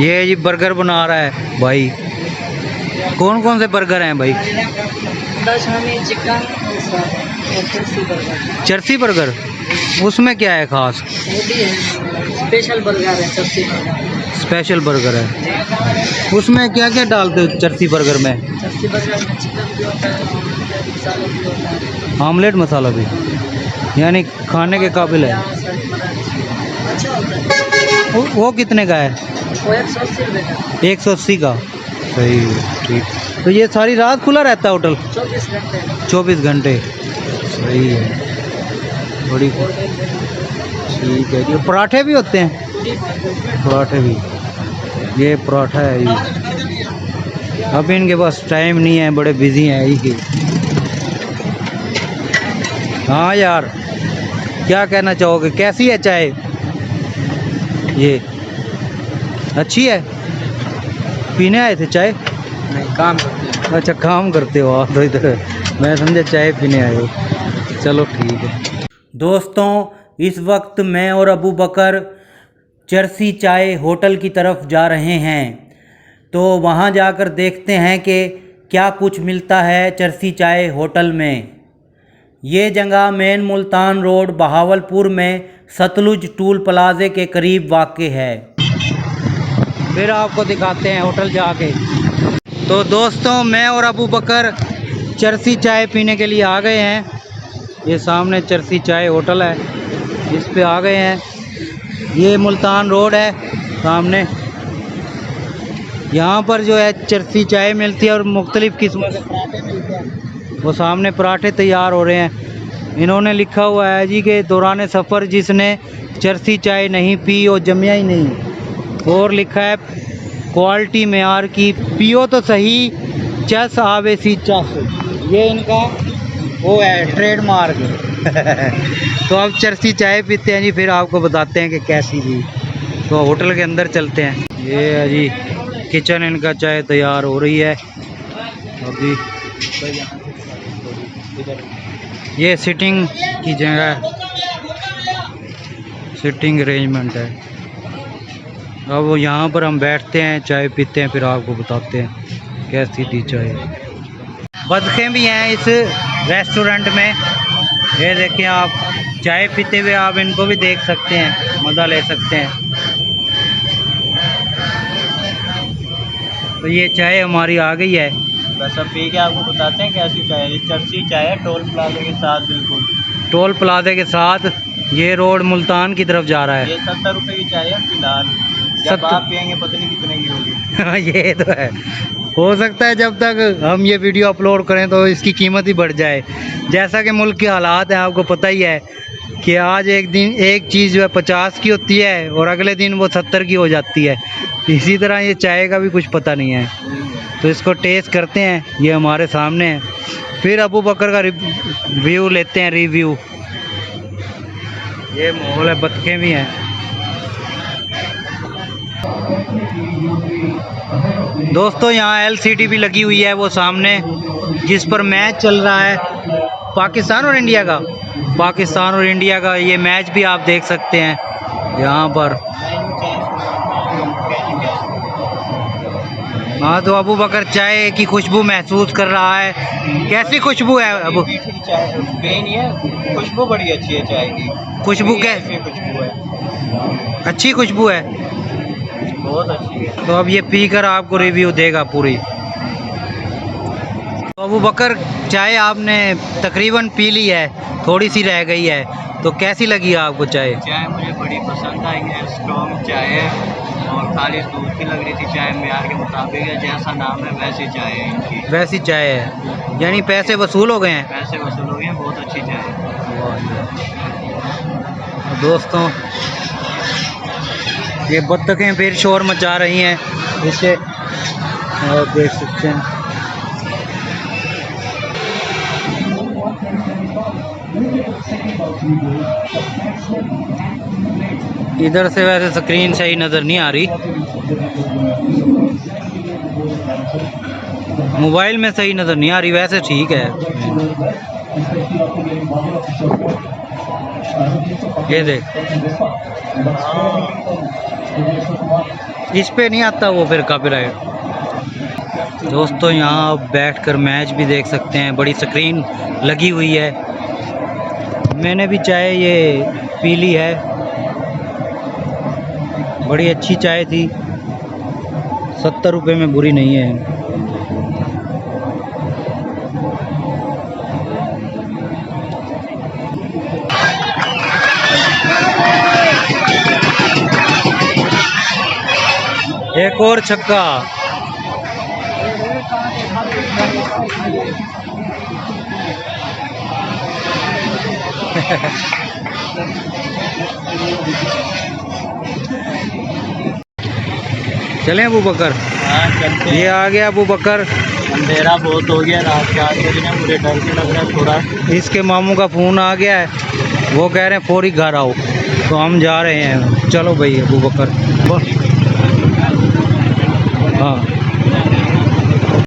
ये जी बर्गर बना रहा है भाई। कौन कौन से बर्गर हैं भाई? चिकन चर्सी बर्गर। उसमें क्या है खास? स्पेशल बर्गर है, चर्सी बर्गर। स्पेशल बर्गर है। उसमें क्या क्या डालते हो चर्सी बर्गर में? चर्सी बर्गर में चिकन भी होता है, मसाला भी होता है, आमलेट मसाला भी, यानी खाने के काबिल है। अच्छा होता है। वो कितने का है? वो 180 रुपये का। 180 का। सही, ठीक। तो ये सारी रात खुला रहता है होटल? 24 घंटे। 24 घंटे। सही है, बड़ी ठीक है। ये पराठे भी होते हैं? पराठे भी। ये पराठा है ये। अभी इनके पास टाइम नहीं है, बड़े बिजी हैं ये। हाँ यार, क्या कहना चाहोगे, कैसी है चाय? ये अच्छी है? पीने आए थे चाय? नहीं, काम करते हैं। अच्छा, काम करते हो आप तो। इधर मैं समझा चाय पीने आए हो। चलो ठीक है। दोस्तों, इस वक्त मैं और अबू बकर चर्सी चाय होटल की तरफ जा रहे हैं, तो वहाँ जाकर देखते हैं कि क्या कुछ मिलता है चर्सी चाय होटल में। ये जगह मेन मुल्तान रोड बहावलपुर में सतलुज टूल प्लाजे के करीब वाक़ है। फिर आपको दिखाते हैं होटल जाके। तो दोस्तों, मैं और अबू बकर चर्सी चाय पीने के लिए आ गए हैं। ये सामने चर्सी चाय होटल है, इस पे आ गए हैं। ये मुल्तान रोड है सामने। यहाँ पर जो है चर्सी चाय मिलती है और मुख्तलिफ़ किस्मों के पराठे मिलते हैं। वो सामने पराठे तैयार हो रहे हैं। इन्होंने लिखा हुआ है जी कि दौरान सफ़र जिसने चर्सी चाय नहीं पी वो जमिया ही नहीं। और लिखा है क्वालिटी मेयार की, पियो तो सही, चस आवे सी चस। ये इनका वो है ट्रेडमार्क। तो अब चर्सी चाय पीते हैं जी, फिर आपको बताते हैं कि कैसी थी। तो होटल के अंदर चलते हैं। ये है जी किचन, इनका चाय तैयार हो रही है अभी। ये सिटिंग की जगह, सिटिंग अरेंजमेंट है। अब यहाँ पर हम बैठते हैं, चाय पीते हैं, फिर आपको बताते हैं कैसी थी चाय। बतखें भी हैं इस रेस्टोरेंट में। ये देखिए आप, चाय पीते हुए आप इनको भी देख सकते हैं, मज़ा ले सकते हैं। तो ये चाय हमारी आ गई है। बस अब पी के आपको बताते हैं कैसी चाय है। चर्सी चाय है, टोल प्लाजा के साथ, बिल्कुल टोल प्लाजे के साथ। ये रोड मुल्तान की तरफ जा रहा है। ये 70 रुपये की चाय है फिलहाल। जब आप पियेंगे पता नहीं कितने की होगी। ये तो है, हो सकता है जब तक हम ये वीडियो अपलोड करें तो इसकी कीमत ही बढ़ जाए। जैसा कि मुल्क के हालात हैं, आपको पता ही है कि आज एक दिन एक चीज़ जो है 50 की होती है और अगले दिन वो 70 की हो जाती है। इसी तरह ये चाय का भी कुछ पता नहीं है। तो इसको टेस्ट करते हैं, ये हमारे सामने है। फिर अबू बकर का रिव्यू लेते हैं, रिव्यू। ये माहौल है, बतखें भी हैं। दोस्तों, यहाँ LCD भी लगी हुई है वो सामने, जिस पर मैच चल रहा है पाकिस्तान और इंडिया का। पाकिस्तान और इंडिया का ये मैच भी आप देख सकते हैं यहाँ पर। हाँ, तो अबू बकर चाय की खुशबू महसूस कर रहा है। कैसी खुशबू है अबू? खुशबू बड़ी अच्छी है चाय की। खुशबू कैसी खुशबू है? अच्छी खुशबू है, बहुत अच्छी है। तो अब ये पीकर आपको रिव्यू देगा पूरी। तो अबू बकर, चाय आपने तकरीबन पी ली है, थोड़ी सी रह गई है, तो कैसी लगी आपको चाय? चाय मुझे बड़ी पसंद आई है, स्ट्रॉन्ग चाय है और खाली दूध की लग रही थी। चाय मेयार के मुताबिक है, जैसा नाम है वैसी चाय है इनकी। वैसी चाय है, यानी पैसे वसूल हो गए हैं? पैसे वसूल हो गए हैं, बहुत अच्छी चाय है। दोस्तों, ये बत्तखें फिर शोर मचा रही हैं, इसे आप देख सकते हैं। इधर से वैसे स्क्रीन सही नज़र नहीं आ रही, मोबाइल में सही नज़र नहीं आ रही, वैसे ठीक है। ये देख, इस पे नहीं आता वो फिर कॉपीराइट। दोस्तों यहाँ आप बैठकर मैच भी देख सकते हैं, बड़ी स्क्रीन लगी हुई है। मैंने भी चाय ये पी ली है, बड़ी अच्छी चाय थी, 70 रुपये में बुरी नहीं है। एक और छक्का। चलें अबू बकर? हाँ चलते ये आ गया अबू बकर। अंधेरा बहुत हो गया, रात के 8 बजे ना, मुझे डर भी लग रहा है थोड़ा। इसके मामू का फ़ोन आ गया है, वो कह रहे हैं फौरी घर आओ, तो हम जा रहे हैं। चलो भाई अबू बकर। हाँ